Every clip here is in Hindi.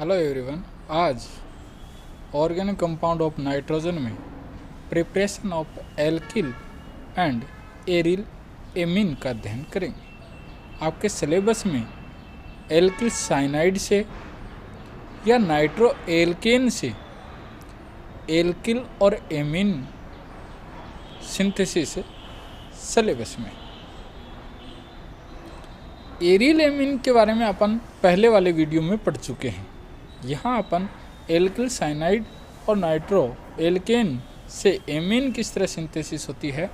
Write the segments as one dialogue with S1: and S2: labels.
S1: Hello everyone. आज ऑर्गेनिक कंपाउंड ऑफ नाइट्रोजन में preparation of alkyl and aryl amine का अध्ययन करेंगे। आपके सिलेबस में एल्किल साइनाइड से या नाइट्रो एल्केन से एल्किल और एमीन सिंथेसिस सिलेबस में। एरिल एमीन के बारे में अपन पहले वाले वीडियो में पढ़ चुके हैं। यहाँ अपन एल्किल साइनाइड और नाइट्रो एल्केन से एमीन किस तरह सिंथेसिस होती है,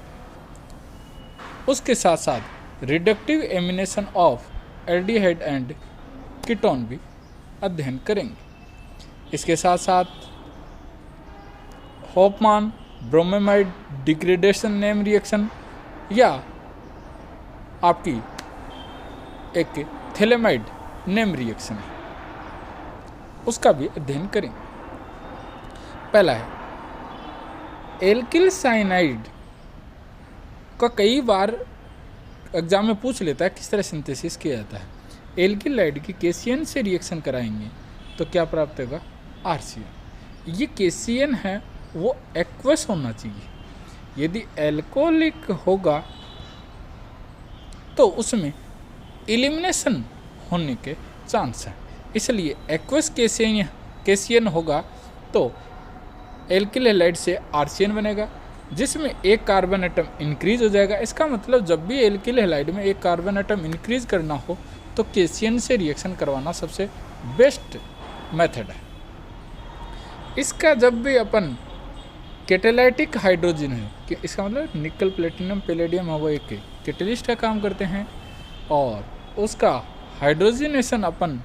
S1: उसके साथ साथ reductive ammunition of aldehyde and ketone भी अध्ययन करेंगे। इसके साथ साथ होफमान ब्रोमेमाइड डिग्रेडेशन नेम रिएक्शन या आपकी एक थैलेमाइड नेम रिएक्शन है, उसका भी अध्ययन करेंगे। पहला है एल्किल साइनाइड का कई बार एग्जाम में पूछ लेता है किस तरह सिंथेसिस किया जाता है। एल्किल लाइड की केसीएन से रिएक्शन कराएंगे तो क्या प्राप्त होगा? आरसीएन। ये केसीएन है वो एक्वस होना चाहिए। यदि एल्कोहलिक होगा तो उसमें एलिमिनेशन होने के चांस है, इसलिए एक्वस केसीएन होगा तो एल्किल हैलाइड से आरसीएन बनेगा, जिसमें एक कार्बन एटम इंक्रीज हो जाएगा। इसका मतलब जब भी एल्किल हैलाइड में एक कार्बन एटम इंक्रीज करना हो तो केसीएन से रिएक्शन करवाना सबसे बेस्ट मेथड है। इसका जब भी अपन कैटालाइटिक हाइड्रोजन है कि इसका मतलब निकल प्लेटिनम पैलेडियम है वो एक कैटलिस्ट का काम करते हैं, और उसका हाइड्रोजनेशन अपन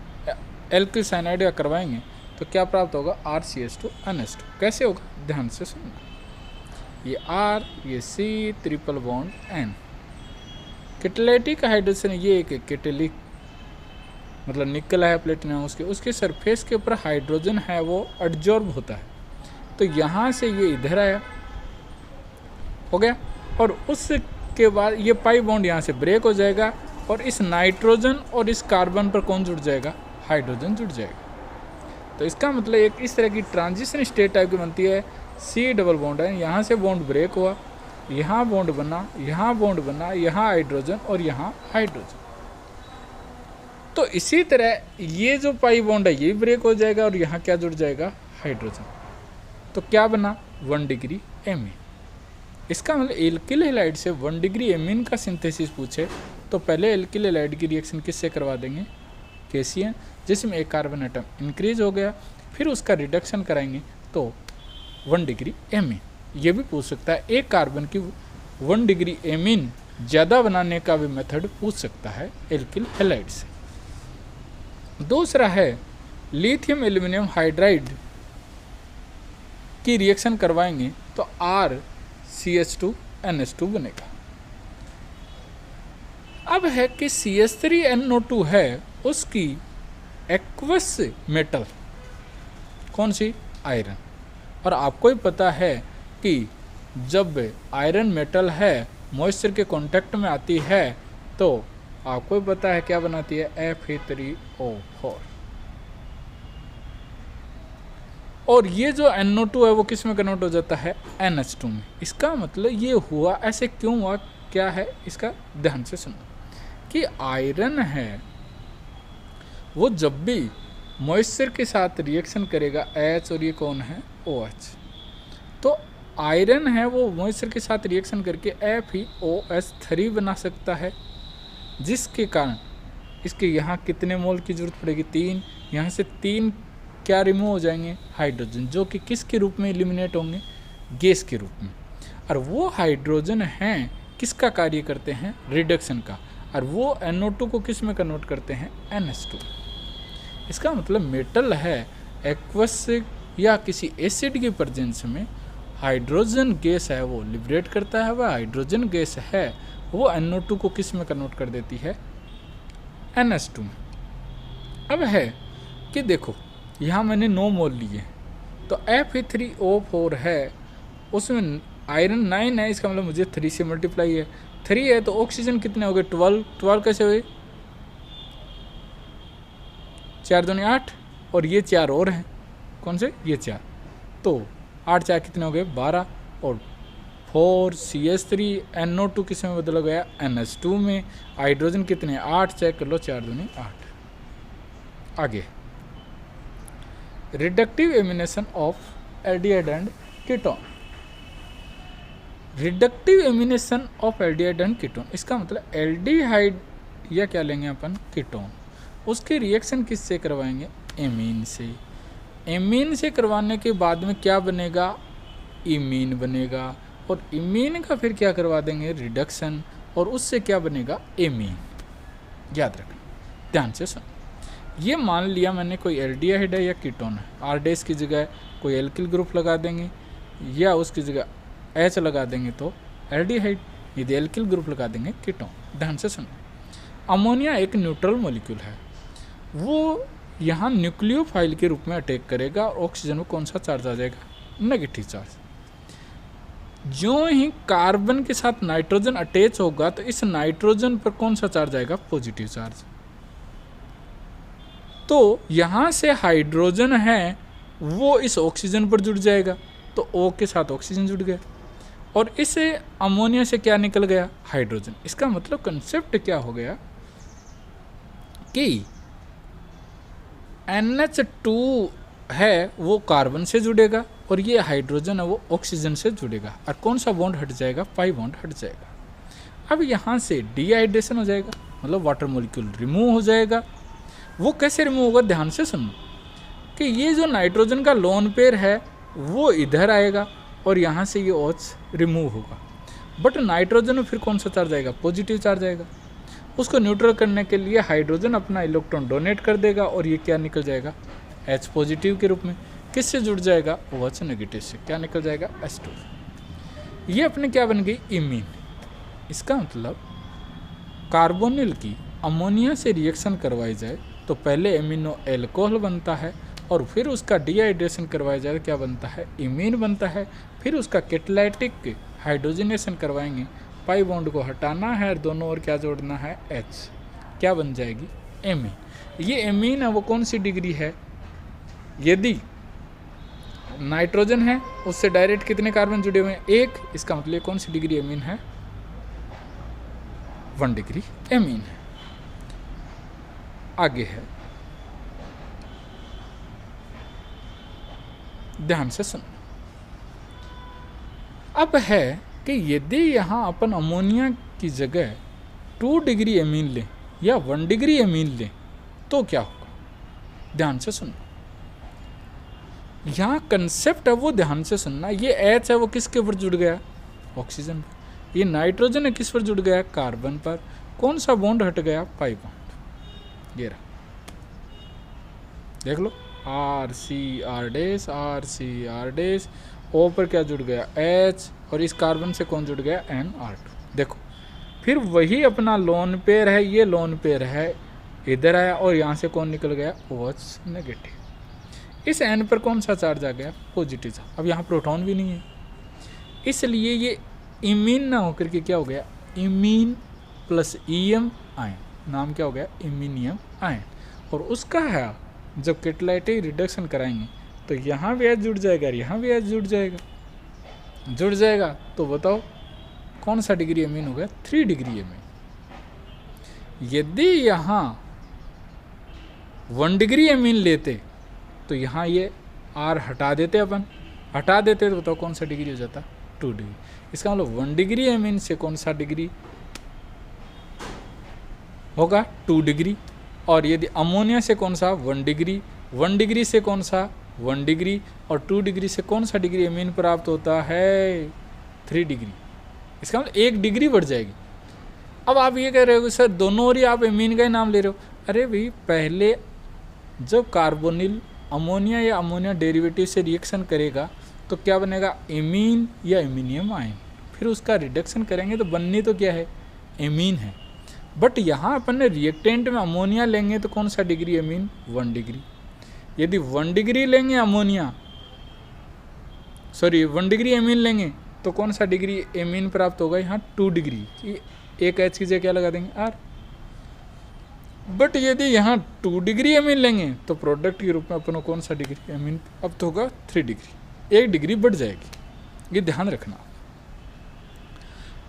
S1: एल्किल साइनाइड का करवाएंगे तो क्या प्राप्त होगा? RCH2NH2। कैसे होगा? ध्यान से सुनना। ये R, ये C, triple bond N। Catalytic hydrogen ये एक कैटेलिक मतलब निकल है प्लेटिनम, उसके सरफेस के ऊपर हाइड्रोजन है वो एडजॉर्ब होता है, तो यहाँ से ये इधर आया हो गया, और उसके बाद ये पाई बॉन्ड यहाँ से ब्रेक हो जाएगा और इस नाइट्रोजन और इस कार्बन पर कौन जुड़ जाएगा? हाइड्रोजन जुड़ जाएगा। तो इसका मतलब एक इस तरह की ट्रांजिशन स्टेट टाइप की बनती है। C डबल बॉन्ड है, यहाँ से बॉन्ड ब्रेक हुआ, यहाँ बॉन्ड बना, यहाँ बॉन्ड बना, यहाँ हाइड्रोजन और यहाँ हाइड्रोजन। तो इसी तरह ये जो पाई बॉन्ड है ये ब्रेक हो जाएगा और यहाँ क्या जुड़ जाएगा? हाइड्रोजन। तो क्या बना? 1 डिग्री एमीन। इसका मतलब एल्किल हैलाइड से 1 डिग्री एमीन का सिंथेसिस पूछे तो पहले एल्किल हैलाइड की रिएक्शन किससे करवा देंगे? केसीएन, जिसमें एक कार्बन एटम इंक्रीज हो गया, फिर उसका रिडक्शन कराएंगे तो 1 डिग्री एमीन। ये भी पूछ सकता है, एक कार्बन की 1 डिग्री एमीन ज़्यादा बनाने का भी मेथड पूछ सकता है एल्किल हैलाइड से। दूसरा है लिथियम एल्यूमिनियम हाइड्राइड की रिएक्शन करवाएंगे तो RCH2NH2 बनेगा। अब है कि CH3NO2 है उसकी एक्वस मेटल कौन सी? आयरन। और आपको ही पता है कि जब आयरन मेटल है मॉइस्चर के कांटेक्ट में आती है तो आपको ही पता है क्या बनाती है? Fe3O4। और ये जो NO2 है वो किस में कन्वर्ट हो जाता है? NH2 में। इसका मतलब ये हुआ, ऐसे क्यों हुआ, क्या है इसका? ध्यान से सुनो कि आयरन है वो जब भी मॉइस्चर के साथ रिएक्शन करेगा H, और ये कौन है? OH। तो आयरन है वो मॉइस्चर के साथ रिएक्शन करके FeOH3 बना सकता है, जिसके कारण इसके यहाँ कितने मोल की जरूरत पड़ेगी? 3। यहाँ से 3 क्या रिमूव हो जाएंगे? हाइड्रोजन, जो कि किसके रूप में एलिमिनेट होंगे? गैस के रूप में। और वो हाइड्रोजन हैं किसका कार्य करते हैं? रिडक्शन का। और वो NO2 को किस में कन्वर्ट करते हैं? NH2। इसका मतलब मेटल है एक्वस या किसी एसिड की प्रेजेंस में हाइड्रोजन गैस है वो लिबरेट करता है, वह हाइड्रोजन गैस है वो NO2 को किस में कन्वर्ट कर देती है? NH2। अब है कि देखो यहाँ मैंने 9 मोल लिए तो Fe3O4 है उसमें आयरन 9 है, इसका मतलब मुझे 3 से मल्टीप्लाई है। 3 है तो ऑक्सीजन कितने हो गए? 12। 12 कैसे हुए? 4 दूनी 8, और ये 4 और हैं, कौन से, ये 4, तो 8 4 कितने हो गए 12, और 4CH3 NO2 किस में बदल गया NH2 में। हाइड्रोजन कितने 8, चेक कर लो, 4 दूनी 8। आगे reductive ammunition of aldehyde and ketone. Reductive ammunition of aldehyde and ketone, इसका मतलब एल्डिहाइड या क्या लेंगे अपन कीटोन, उसके रिएक्शन किससे करवाएंगे, एमीन से। एमीन से करवाने के बाद में क्या बनेगा, इमीन बनेगा, और इमीन का फिर क्या करवा देंगे रिडक्शन, और उससे क्या बनेगा एमीन। याद रखना, ध्यान से सुन। ये मान लिया मैंने कोई एल्डिहाइड है या कीटोन है, आर डेस की जगह कोई एल्किल ग्रुप लगा देंगे या उसकी जगह एच लगा देंगे तो एल्डिहाइड, यदि एल्किल ग्रुप लगा देंगे कीटोन। ध्यान से सुनो, अमोनिया एक न्यूट्रल मॉलिक्यूल है, वो यहाँ न्यूक्लियोफाइल के रूप में अटैक करेगा और ऑक्सीजन में कौन सा चार्ज आ जाएगा, नेगेटिव चार्ज। जो ही कार्बन के साथ नाइट्रोजन अटैच होगा तो इस नाइट्रोजन पर कौन सा चार्ज आएगा, पॉजिटिव चार्ज। तो यहाँ से हाइड्रोजन है वो इस ऑक्सीजन पर जुड़ जाएगा, तो O के साथ ऑक्सीजन जुड़ गया, और इस अमोनिया से क्या निकल गया, हाइड्रोजन। इसका मतलब कंसेप्ट क्या हो गया कि NH2 है वो कार्बन से जुड़ेगा और ये हाइड्रोजन है वो ऑक्सीजन से जुड़ेगा, और कौन सा बॉन्ड हट जाएगा, पाई बॉन्ड हट जाएगा। अब यहाँ से डिहाइड्रेशन हो जाएगा, मतलब वाटर मॉलिक्यूल रिमूव हो जाएगा। वो कैसे रिमूव होगा, ध्यान से सुनो कि ये जो नाइट्रोजन का लोन पेयर है वो इधर आएगा और यहाँ से ये OH रिमूव होगा, बट नाइट्रोजन में फिर कौन सा चार्ज आएगा, पॉजिटिव चार्ज आएगा। उसको न्यूट्रल करने के लिए हाइड्रोजन अपना इलेक्ट्रॉन डोनेट कर देगा और ये क्या निकल जाएगा, H पॉजिटिव के रूप में। किससे जुड़ जाएगा, OH नेगेटिव से, क्या निकल जाएगा, H2। ये अपने क्या बन गई, इमीन। इसका मतलब कार्बोनिल की अमोनिया से रिएक्शन करवाई जाए तो पहले एमिनो एल्कोहल बनता है और फिर उसका डिहाइड्रेशन करवाया जाए क्या बनता है, इमीन बनता है। फिर उसका कैटालाइटिक हाइड्रोजनेशन करवाएंगे, पाई बॉन्ड को हटाना है और दोनों ओर क्या जोड़ना है, H, क्या बन जाएगी, एमीन। ये एमीन है वो कौन सी डिग्री है, यदि नाइट्रोजन है उससे डायरेक्ट कितने कार्बन जुड़े हुए हैं, 1, इसका मतलब कौन सी डिग्री एमीन है, 1 डिग्री एमीन है। आगे है, ध्यान से सुन। अब है कि यदि यहाँ अपन अमोनिया की जगह 2 डिग्री एमीन लें या 1 डिग्री एमीन लें तो क्या होगा, ध्यान से सुनना। यहाँ कंसेप्ट है वो ध्यान से सुनना। ये H है वो किसके ऊपर जुड़ गया, ऑक्सीजन पर। ये नाइट्रोजन है किस पर जुड़ गया, कार्बन पर। कौन सा बॉन्ड हट गया, पाई बॉन्ड। ये रहा, देख लो, RCR', O पर क्या जुड़ गया, H, और इस कार्बन से कौन जुड़ गया, NR2। देखो फिर वही अपना लोन पेयर है, ये लोन पेयर है इधर आया और यहाँ से कौन निकल गया, OH नेगेटिव। इस N पर कौन सा चार्ज आ गया, पॉजिटिव चार्ज। अब यहाँ प्रोटॉन भी नहीं है, इसलिए ये इमीन ना होकर के क्या हो गया, इमीन प्लस EM आयन, नाम क्या हो गया, इमीनियम आयन। और उसका है जब कैटालाइटिक रिडक्शन कराएंगे तो यहाँ भी H जुड़ जाएगा और यहाँ भी H जुड़ जाएगा। तो बताओ कौन सा डिग्री एमीन हो गया, 3 डिग्री एमीन। यदि यहाँ 1 डिग्री एमीन लेते तो यहाँ ये R हटा देते तो बताओ कौन सा डिग्री हो जाता, 2 डिग्री। इसका मतलब 1 डिग्री एमीन से कौन सा डिग्री होगा, 2 डिग्री। और यदि अमोनिया से कौन सा, 1 डिग्री, 1 डिग्री से कौन सा, 1 डिग्री, और 2 डिग्री से कौन सा डिग्री एमीन प्राप्त होता है, 3 डिग्री। इसका मतलब 1 डिग्री बढ़ जाएगी। अब आप ये कह रहे हो सर दोनों ओर ही आप एमीन का ही नाम ले रहे हो। अरे भाई पहले जब कार्बोनिल अमोनिया या अमोनिया डेरिवेटिव से रिएक्शन करेगा तो क्या बनेगा, एमीन या एमीनियम आयन। फिर उसका रिडक्शन करेंगे तो बननी तो क्या है, एमीन है। बट यहाँ अपन ने रिएक्टेंट में अमोनिया लेंगे तो कौन सा डिग्री एमीन, 1 डिग्री। यदि 1 डिग्री लेंगे अमोनिया, 1 डिग्री एमीन लेंगे तो कौन सा डिग्री एमीन प्राप्त होगा, यहाँ 2 डिग्री। एक H की जगह क्या लगा देंगे, R। बट यदि यहाँ 2 डिग्री एमीन लेंगे तो प्रोडक्ट के रूप में अपन को कौन सा डिग्री एमीन अब तो होगा 3 डिग्री, 1 डिग्री बढ़ जाएगी, ये ध्यान रखना।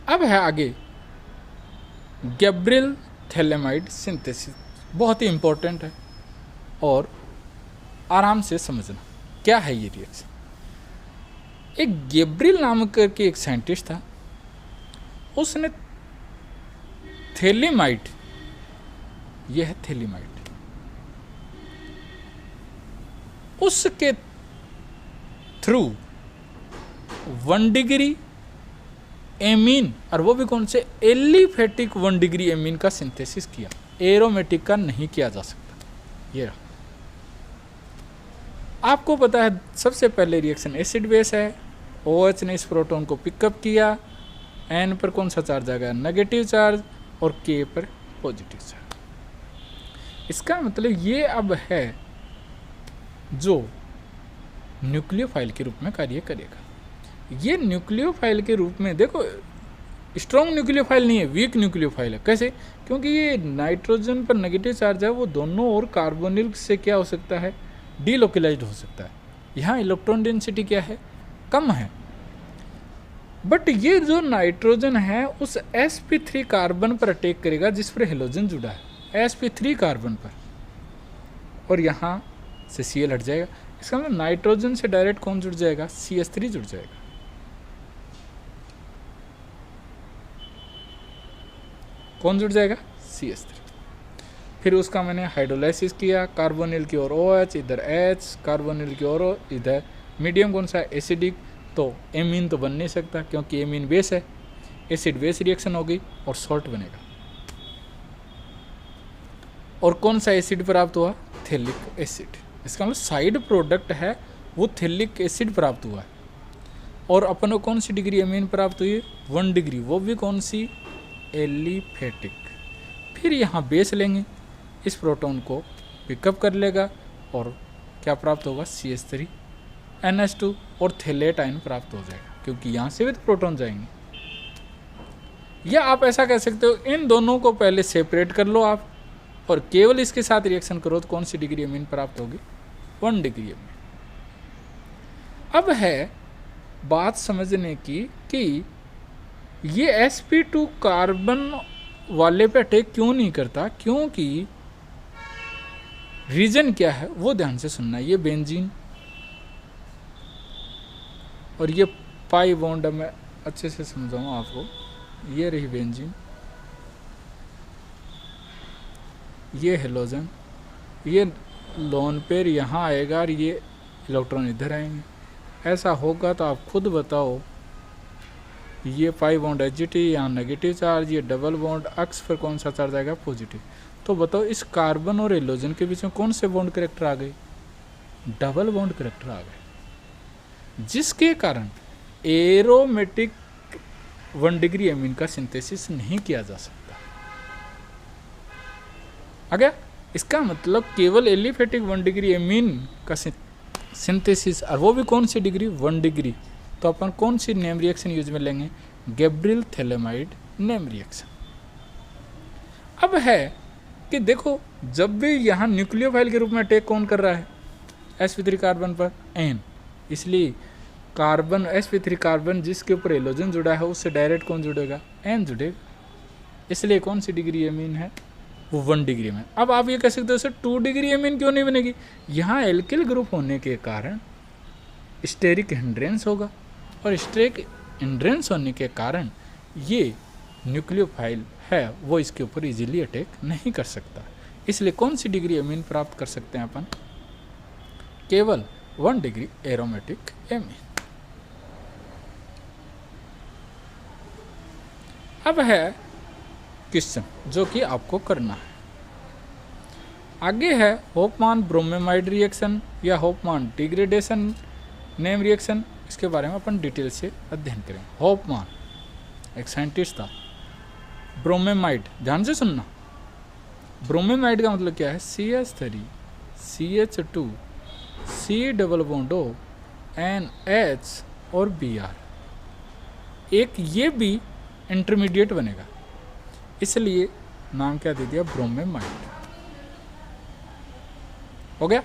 S1: अब है आगे गैब्रियल थैलेमाइड सिंथेसिस, बहुत ही इंपॉर्टेंट है और आराम से समझना क्या है ये रिएक्शन। एक गैब्रियल नाम करके एक साइंटिस्ट था, उसने थैलेमाइड, यह है थैलेमाइड, उसके थ्रू 1 डिग्री एमीन, और वो भी कौन से, एलिफेटिक 1 डिग्री एमीन का सिंथेसिस किया, एरोमेटिक का नहीं किया जा सकता। ये रहा। आपको पता है सबसे पहले रिएक्शन एसिड बेस है, OH ने इस प्रोटॉन को पिकअप किया, N पर कौन सा चार्ज आ गया, नेगेटिव चार्ज, और K पर पॉजिटिव चार्ज। इसका मतलब ये अब है जो न्यूक्लियोफाइल के रूप में कार्य करेगा। ये न्यूक्लियोफाइल के रूप में, देखो स्ट्रॉन्ग न्यूक्लियोफाइल नहीं है, वीक न्यूक्लियोफाइल है। कैसे? क्योंकि ये नाइट्रोजन पर नेगेटिव चार्ज है, वो दोनों और कार्बोनिल से क्या हो सकता है, डीलोकलाइज्ड हो सकता है। यहाँ इलेक्ट्रॉन डेंसिटी क्या है, कम है। बट ये जो नाइट्रोजन है उस sp3 कार्बन पर अटैक करेगा जिस पर हेलोजन जुड़ा है, sp3 कार्बन पर, और यहाँ से Cl हट जाएगा। इसका मतलब नाइट्रोजन से डायरेक्ट कौन जुड़ जाएगा, CH3 जुड़ जाएगा। कौन जुड़ जाएगा, CH3। फिर उसका मैंने हाइड्रोलाइसिस किया, कार्बोनिल की ओर OH, इधर H, कार्बोनिल की ओर इधर मीडियम कौन सा, एसिडिक, तो एमीन तो बन नहीं सकता क्योंकि एमीन बेस है, एसिड बेस रिएक्शन होगी और सॉल्ट बनेगा। और कौन सा एसिड प्राप्त हुआ, थैलिक एसिड। इसका मतलब साइड प्रोडक्ट है वो थैलिक एसिड प्राप्त हुआ है। और अपन को कौन सी डिग्री एमीन प्राप्त हुई, 1 डिग्री, वो भी कौन सी, एलिफेटिक। फिर यहाँ बेस लेंगे, इस प्रोटॉन को पिकअप कर लेगा और क्या प्राप्त होगा, CH3 NH2 और थैलेट आयन प्राप्त हो जाएगा, क्योंकि यहाँ से भी तो प्रोटॉन जाएंगे। या आप ऐसा कह सकते हो, इन दोनों को पहले सेपरेट कर लो आप और केवल इसके साथ रिएक्शन करो तो कौन सी डिग्री एमीन प्राप्त होगी, 1 डिग्री एमीन। अब है बात समझने की कि ये sp2 कार्बन वाले पे अटैक क्यों नहीं करता, क्योंकि रीजन क्या है वो ध्यान से सुनना। ये बेंजीन और ये पाई बॉन्ड, मैं अच्छे से समझाऊँ आपको। ये रही बेंजीन, ये हेलोजन, ये लोन पेयर यहाँ आएगा और ये इलेक्ट्रॉन इधर आएंगे। ऐसा होगा तो आप खुद बताओ, ये पाई बॉन्ड HT, यहाँ नेगेटिव चार्ज, ये डबल बॉन्ड, अक्स पर कौन सा चार्ज आएगा, पॉजिटिव। तो बताओ इस कार्बन और हेलोजन के बीच में कौन से बॉन्ड करेक्टर आ गए, डबल बॉन्ड करेक्टर आ गए, जिसके कारण एरोमेटिक 1 डिग्री एमीन का सिंथेसिस नहीं किया जा सकता। आ गया? इसका मतलब केवल एलिफेटिक 1 डिग्री एमीन का सिंथेसिस, और वो भी कौन सी डिग्री, 1 डिग्री। तो अपन कौन सी नेम रिएक्शन यूज में लेंगे, गैब्रियल थैलेमाइड नेम रिएक्शन। अब है कि देखो, जब भी यहाँ न्यूक्लियोफाइल के रूप में अटैक कौन कर रहा है, sp3 कार्बन पर N, इसलिए कार्बन sp3 कार्बन जिसके ऊपर हेलोजन जुड़ा है उससे डायरेक्ट कौन जुड़ेगा, N जुड़ेगा। इसलिए कौन सी डिग्री एमीन है, वो 1 डिग्री में। अब आप ये कह सकते हो सर 2 डिग्री एमीन क्यों नहीं बनेगी, यहाँ एल्किल ग्रुप होने के कारण स्टेरिक हिंड्रेंस होगा, और स्टेरिक हिंड्रेंस होने के कारण ये न्यूक्लियोफाइल है वो इसके ऊपर इजीली अटैक नहीं कर सकता। इसलिए कौन सी डिग्री एमीन प्राप्त कर सकते हैं अपन, केवल 1 डिग्री एरोमेटिक एमीन। अब है क्वेश्चन जो कि आपको करना है, आगे है होफमान ब्रोमेमाइड रिएक्शन या होफमान डिग्रेडेशन नेम रिएक्शन। इसके बारे में अपन डिटेल से अध्ययन करेंगे। होफमान एक साइंटिस्ट था, ब्रोमेमाइड, ध्यान से सुनना, ब्रोमेमाइड का मतलब क्या है, CH3 CH2 C double bond O NH और Br, एक ये भी इंटरमीडिएट बनेगा, इसलिए नाम क्या दे दिया, ब्रोमेमाइड। हो गया।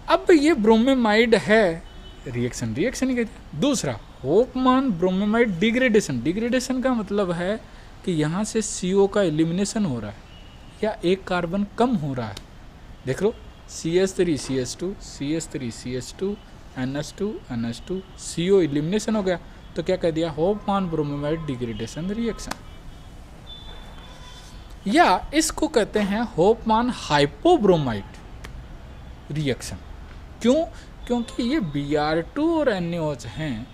S1: अब ये ब्रोमेमाइड है, रिएक्शन ही कहते हैं। दूसरा होपमान ब्रोमेमाइड डिग्रेडेशन। डिग्रेडेशन का मतलब है कि यहाँ से CO का एलिमिनेशन हो रहा है या एक कार्बन कम हो रहा है। देख लो CH3 CH2 CH3 CH2 NH2 NH2 CO elimination हो गया, तो क्या कह दिया, होपमान ब्रोमेमाइड डिग्रेडेशन रिएक्शन। या इसको कहते हैं होपमान हाइपोब्रोमाइड रिएक्शन। क्यों? क्योंकि ये Br2 और NaOH हैं,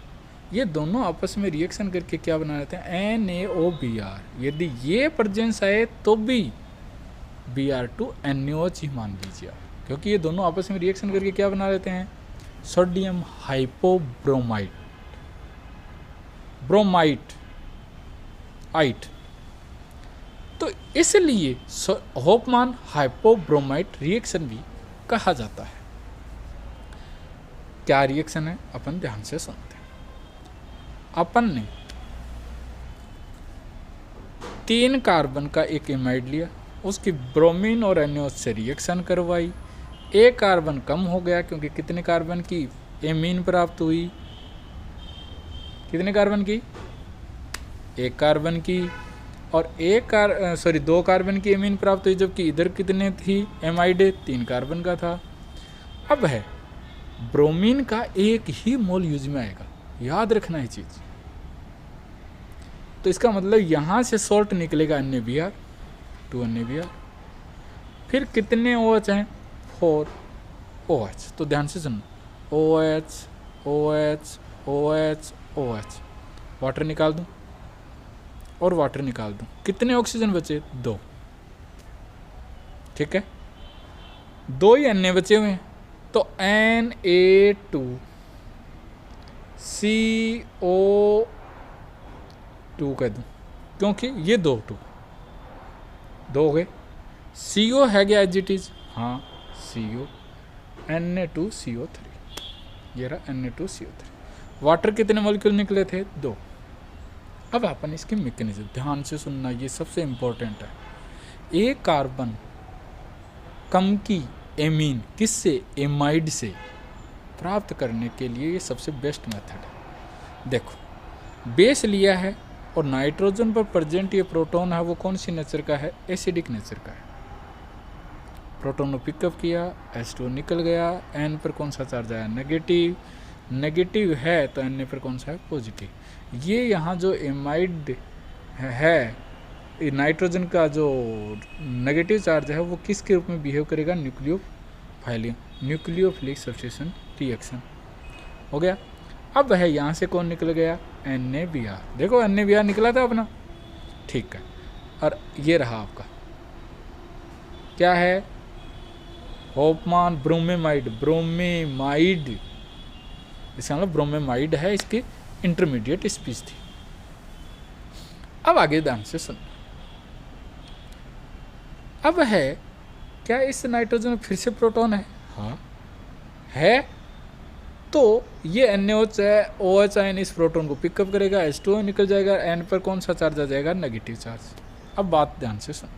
S1: ये दोनों आपस में रिएक्शन करके क्या बना लेते हैं, NaOBr। यदि ये प्रेजेंस आए तो भी Br2 NaOH ही मान लीजिए आप, क्योंकि ये दोनों आपस में रिएक्शन करके क्या बना लेते हैं, सोडियम हाइपोब्रोमाइड, ब्रोमाइट आइट। तो इसलिए होपमान हाइपोब्रोमाइट रिएक्शन भी कहा जाता है। क्या रिएक्शन है, अपन ध्यान से सुनते हैं। अपन ने 3 कार्बन का एक एमाइड लिया, उसकी ब्रोमीन और NaOH से रिएक्शन करवाई, एक कार्बन कम हो गया क्योंकि कितने कार्बन की एमीन प्राप्त हुई, कितने कार्बन की, एक कार्बन की, और 2 कार्बन की एमीन प्राप्त हुई, जबकि इधर कितने थी एमाइड, 3 कार्बन का था। अब है ब्रोमीन का एक ही मोल यूज में आएगा, याद रखना है चीज। तो इसका मतलब यहाँ से सॉल्ट निकलेगा NaBr, 2 NaBr, फिर कितने OH हैं, 4 OH। तो ध्यान से सुनो, OH OH OH OH, water निकाल दूं और वाटर निकाल दूं, कितने ऑक्सीजन बचे, 2। ठीक है, 2 ही Na बचे हुए हैं, तो Na2CO2 कह दूं, क्योंकि ये 2 हो गए। CO है गया एज इट इज, हाँ CO, Na2CO3, ये रहा Na2CO3। वाटर कितने मॉलिक्यूल निकले थे, 2। अब अपन इसके मैकेनिज्म ध्यान से सुनना, ये सबसे इंपॉर्टेंट है। एक कार्बन कम की एमीन किससे, एमाइड से प्राप्त करने के लिए ये सबसे बेस्ट मेथड है। देखो बेस लिया है और नाइट्रोजन पर प्रेजेंट ये प्रोटॉन है, वो कौन सी नेचर का है, एसिडिक नेचर का है। प्रोटॉन को पिकअप किया, H2 निकल गया, N पर कौन सा चार्ज आया, नेगेटिव, नेगेटिव है तो Na पर कौन सा है, पॉजिटिव। ये यहाँ जो एमाइड है, नाइट्रोजन का जो नेगेटिव चार्ज है वो किसके रूप में बिहेव करेगा, न्यूक्लियोफिलिक सब्स्टिट्यूशन रिएक्शन। हो गया। अब है यहाँ से कौन निकल गया, NaBr। देखो NaBr निकला था अपना, ठीक है। और ये रहा आपका क्या है, होपमान ब्रोमेमाइड, इसका मतलब ब्रोमेमाइड है, इसकी इंटरमीडिएट स्पीच थी। अब आगे ध्यान से सुन। अब है क्या इस नाइट्रोजन में फिर से प्रोटॉन है, हाँ है, तो ये NaOH है, OH आयन इस प्रोटॉन को पिकअप करेगा, H2O निकल जाएगा, N पर कौन सा चार्ज आ जाएगा, नेगेटिव चार्ज। अब बात ध्यान से सुन।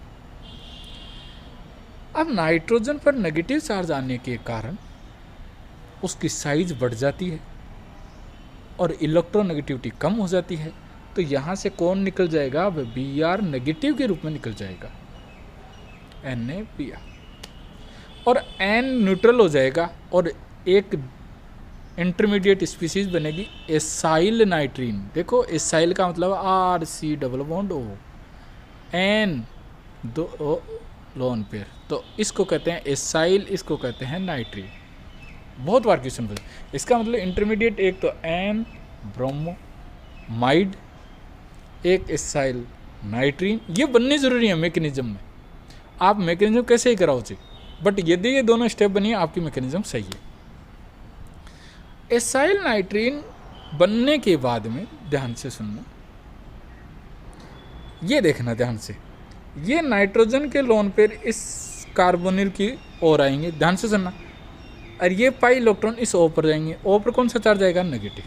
S1: अब नाइट्रोजन पर नेगेटिव चार्ज आने के कारण उसकी साइज बढ़ जाती है और इलेक्ट्रोनेगेटिविटी कम हो जाती है, तो यहाँ से कौन निकल जाएगा, Br नेगेटिव के रूप में निकल जाएगा, NaBr, और N न्यूट्रल हो जाएगा और एक इंटरमीडिएट स्पीसीज बनेगी एसाइल नाइट्रीन। देखो एसाइल का मतलब RC double bond O, N 2 lone pair, तो इसको कहते हैं एसाइल, इसको कहते हैं नाइट्रीन। बहुत बार क्वेश्चन पूछे, इसका मतलब इंटरमीडिएट एक तो N ब्रोमोमाइड, एक एसाइल नाइट्रीन, ये बनने जरूरी है मैकेनिज्म में। आप मैकेनिज्म कैसे ही कराओ जी, बट यदि ये दोनों स्टेप बनिए आपकी मैकेनिज्म सही है। एसाइल नाइट्रीन बनने के बाद में ध्यान से सुनना, ये देखना ध्यान से, ये नाइट्रोजन के लोन पेयर इस कार्बोनिल की ओर आएंगे, ध्यान से सुनना, और ये पाई इलेक्ट्रॉन इस O पर जाएंगे, O पर कौन सा चार्ज आएगा, नेगेटिव।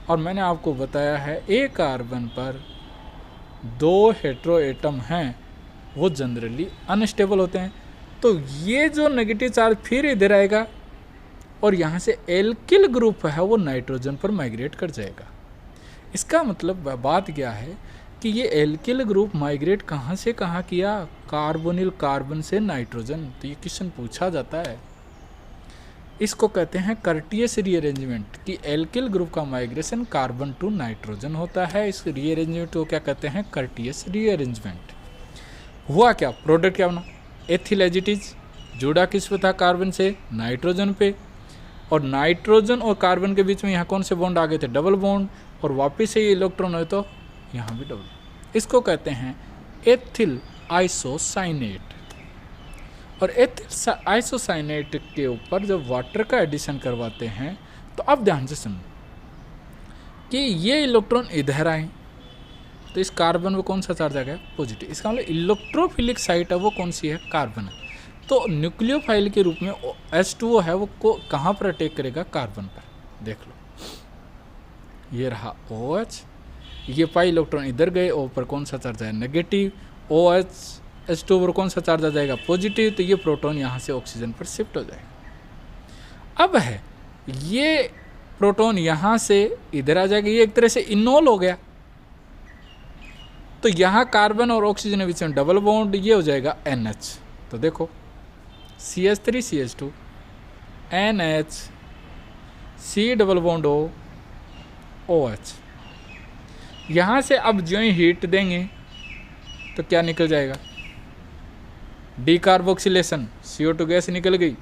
S1: और मैंने आपको बताया है एक कार्बन पर 2 हेटेरो एटम हैं, वो जनरली अनस्टेबल होते हैं, तो ये जो नेगेटिव चार्ज फिर इधर आएगा और यहाँ से एल्किल ग्रुप है वो नाइट्रोजन पर माइग्रेट कर जाएगा। इसका मतलब बात क्या है कि ये एल्किल ग्रुप माइग्रेट कहाँ से कहाँ किया, कार्बोनिल कार्बन से नाइट्रोजन। तो ये क्वेश्चन पूछा जाता है। इसको कहते हैं कर्टियस रीअरेंजमेंट, कि एल्किल ग्रुप का माइग्रेशन कार्बन टू नाइट्रोजन होता है। इस रीअरेंजमेंट को क्या कहते हैं, कर्टियस रीअरेंजमेंट। हुआ क्या, प्रोडक्ट क्या बना, एथिल एजिटिज, जुड़ा किस पे था, कार्बन से नाइट्रोजन पे, और नाइट्रोजन और कार्बन के बीच में यहाँ कौन से बॉन्ड आ गए थे, डबल बॉन्ड, और वापस से ये इलेक्ट्रॉन हो तो यहाँ भी डबल। इसको कहते हैं एथिल आइसोसाइनेट। और एथिल आइसोसाइनेट के ऊपर जब वाटर का एडिशन करवाते हैं तो अब ध्यान से सुनो कि ये इलेक्ट्रॉन इधर आए तो इस कार्बन में कौन सा चार्ज आ गया, पॉजिटिव। इसका मतलब इलेक्ट्रोफिलिक साइट है वो कौन सी है, कार्बन है। तो न्यूक्लियोफाइल के रूप में H2O है वो कहाँ पर अटैक करेगा, कार्बन पर। देख लो, ये रहा OH, ये पाई इलेक्ट्रॉन इधर गए, O पर कौन सा चार्ज आया, नेगेटिव, OH H2O पर कौन सा चार्ज आ जाएगा, पॉजिटिव। तो ये प्रोटॉन यहाँ से ऑक्सीजन पर शिफ्ट हो जाएगा। अब है ये प्रोटॉन यहाँ से इधर आ जाएगा, ये एक तरह से इनोल हो गया। तो यहाँ कार्बन और ऑक्सीजन के बीच में डबल बॉन्ड, ये हो जाएगा NH। तो देखो CH3 CH2 NH C double bond O OH। यहाँ से अब जो ही हीट देंगे तो क्या निकल जाएगा, डीकार्बोक्सिलेशन, CO2 गैस निकल गई।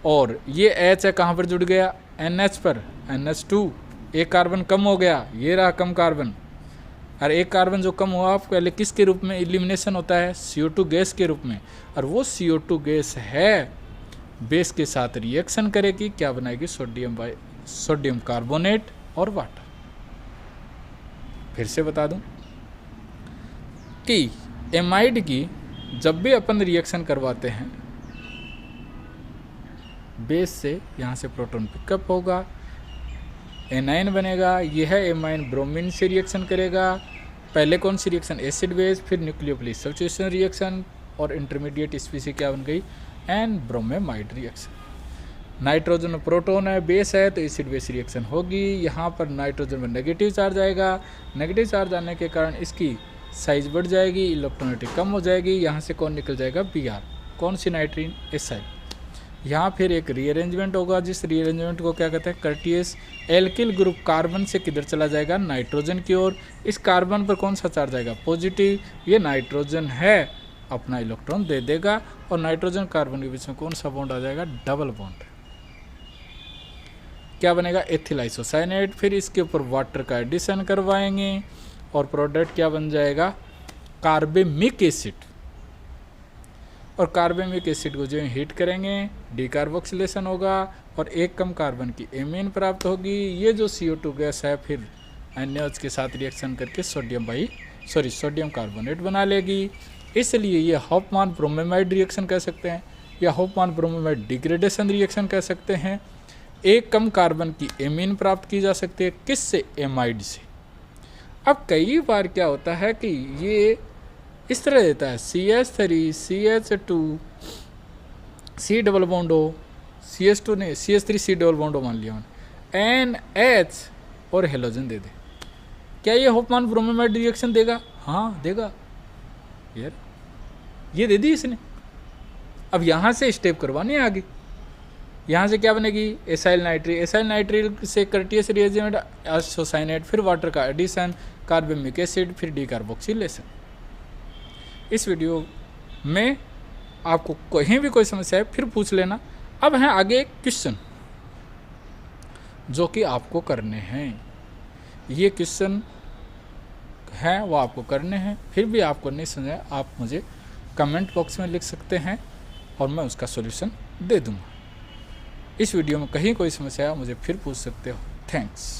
S1: और ये H है कहाँ पर जुड़ गया, NH पर, NH2, एक कार्बन कम हो गया, ये रहा कम कार्बन। और एक कार्बन जो कम हुआ पहले किसके रूप में एलिमिनेशन होता है, CO2 गैस के रूप में। और वो CO2 गैस है बेस के साथ रिएक्शन करेगी, क्या बनाएगी, सोडियम कार्बोनेट और वाटर। फिर से बता दूं कि एमाइड की जब भी अपन रिएक्शन करवाते हैं बेस से, यहाँ से प्रोटॉन पिकअप होगा, एनाइन बनेगा, यह है एमाइन ब्रोमीन से रिएक्शन करेगा। पहले कौन सी रिएक्शन, एसिड बेस, फिर न्यूक्लियोफिलिक सब्स्टिट्यूशन रिएक्शन, और इंटरमीडिएट स्पीसीज क्या बन गई, N bromamide reaction. Nitrogen proton है, बेस है, तो एसिड बेस रिएक्शन होगी। यहाँ पर नाइट्रोजन में नेगेटिव चार्ज आएगा, नेगेटिव चार्ज आने के कारण इसकी साइज बढ़ जाएगी, इलेक्ट्रोनेटिक कम हो जाएगी। यहाँ से कौन निकल जाएगा, Br, कौन सी नाइट्रीन, एसाइल। यहाँ फिर एक रीअरेंजमेंट होगा, जिस रीअरेंजमेंट को क्या कहते हैं, कर्टियस। एल्किल ग्रुप कार्बन से किधर चला जाएगा, नाइट्रोजन की ओर। इस कार्बन पर कौन सा चार्ज आएगा, पॉजिटिव। ये नाइट्रोजन है, अपना इलेक्ट्रॉन दे देगा, और नाइट्रोजन कार्बन के बीच में कौन सा बॉन्ड आ जाएगा, डबल बॉन्ड। क्या बनेगा, एथिल आइसोसाइनेट। फिर इसके ऊपर वाटर का एडिशन करवाएंगे और प्रोडक्ट क्या बन जाएगा, कार्बेमिक एसिड। और कार्बेमिक एसिड को जो हीट करेंगे डीकार्बोक्सिलेशन होगा और एक कम कार्बन की एमीन प्राप्त होगी। ये जो CO2 गैस है फिर NaOH के साथ रिएक्शन करके सोडियम कार्बोनेट बना लेगी। इसलिए ये हॉफमान ब्रोमेमाइड रिएक्शन कह सकते हैं या हॉफमान ब्रोमेमाइड डिग्रेडेशन रिएक्शन कह सकते हैं। एक कम कार्बन की एमीन प्राप्त की जा सकती है, किससे, एमाइड से। अब कई बार क्या होता है कि ये इस तरह देता है, CH3 CH2 C double bond O, CH2 ने CH3 C double bond O मान लिया मैंने, NH और हेलोजन दे दे। क्या ये हॉफमान ब्रोमेमाइड रिएक्शन देगा, हाँ देगा यार, ये दे दी इसने। अब यहाँ से स्टेप करवानी है आगे। यहाँ से क्या बनेगी, एसाइल नाइट्रिल से कर्टियस रिएजेंट आइसोसाइनेट, फिर वाटर का एडिशन, कार्बेमिक एसिड, फिर डीकार्बोक्सिलेशन। इस वीडियो में आपको कहीं भी कोई समस्या है फिर पूछ लेना। अब है आगे क्वेश्चन जो कि आपको करने हैं। ये क्वेश्चन हैं वो आपको करने हैं, फिर भी आपको नहीं समझे आप मुझे कमेंट बॉक्स में लिख सकते हैं और मैं उसका सॉल्यूशन दे दूँगा। इस वीडियो में कहीं कोई समस्या है मुझे फिर पूछ सकते हो। थैंक्स।